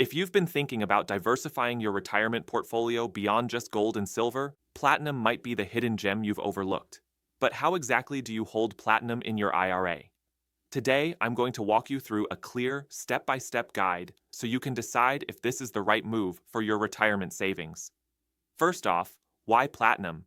If you've been thinking about diversifying your retirement portfolio beyond just gold and silver, platinum might be the hidden gem you've overlooked. But how exactly do you hold platinum in your IRA? Today, I'm going to walk you through a clear, step-by-step guide so you can decide if this is the right move for your retirement savings. First off, why platinum?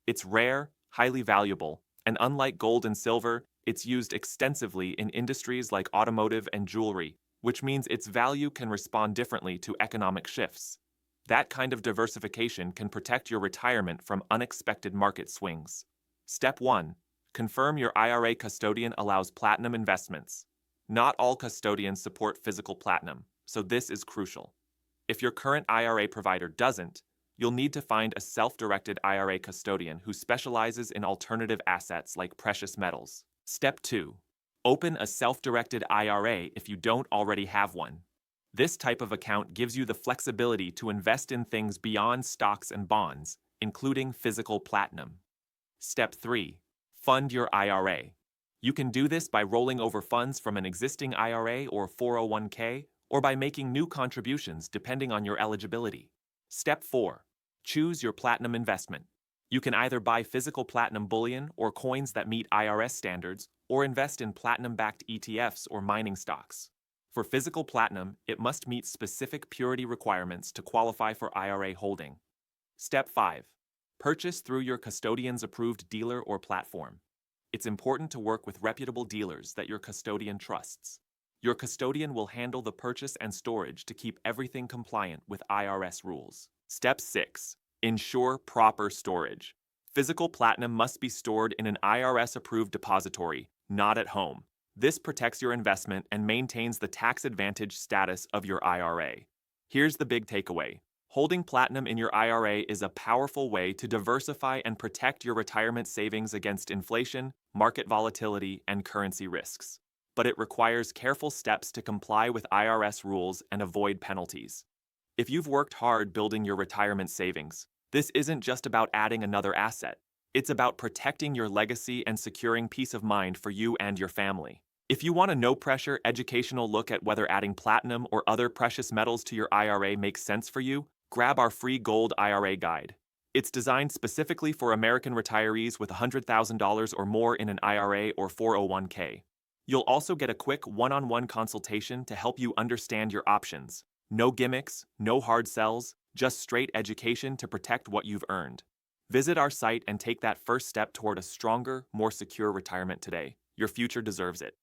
It's rare, highly valuable, and unlike gold and silver, it's used extensively in industries like automotive and jewelry, which means its value can respond differently to economic shifts. That kind of diversification can protect your retirement from unexpected market swings. Step 1. Confirm your IRA custodian allows platinum investments. Not all custodians support physical platinum, so this is crucial. If your current IRA provider doesn't, you'll need to find a self-directed IRA custodian who specializes in alternative assets like precious metals. Step 2. Open a self-directed IRA if you don't already have one. This type of account gives you the flexibility to invest in things beyond stocks and bonds, including physical platinum. Step 3. Fund your IRA. You can do this by rolling over funds from an existing IRA or 401k, or by making new contributions depending on your eligibility. Step 4. Choose your platinum investment. You can either buy physical platinum bullion or coins that meet IRS standards, or invest in platinum-backed ETFs or mining stocks. For physical platinum, it must meet specific purity requirements to qualify for IRA holding. Step 5. Purchase through your custodian's approved dealer or platform. It's important to work with reputable dealers that your custodian trusts. Your custodian will handle the purchase and storage to keep everything compliant with IRS rules. Step 6. Ensure proper storage. Physical platinum must be stored in an IRS-approved depository, not at home. This protects your investment and maintains the tax-advantaged status of your IRA. Here's the big takeaway. Holding platinum in your IRA is a powerful way to diversify and protect your retirement savings against inflation, market volatility, and currency risks. But it requires careful steps to comply with IRS rules and avoid penalties. If you've worked hard building your retirement savings, this isn't just about adding another asset. It's about protecting your legacy and securing peace of mind for you and your family. If you want a no-pressure educational look at whether adding platinum or other precious metals to your IRA makes sense for you, grab our free Gold IRA Guide. It's designed specifically for American retirees with $100,000 or more in an IRA or 401k. You'll also get a quick one-on-one consultation to help you understand your options. No gimmicks, no hard sells, just straight education to protect what you've earned. Visit our site and take that first step toward a stronger, more secure retirement today. Your future deserves it.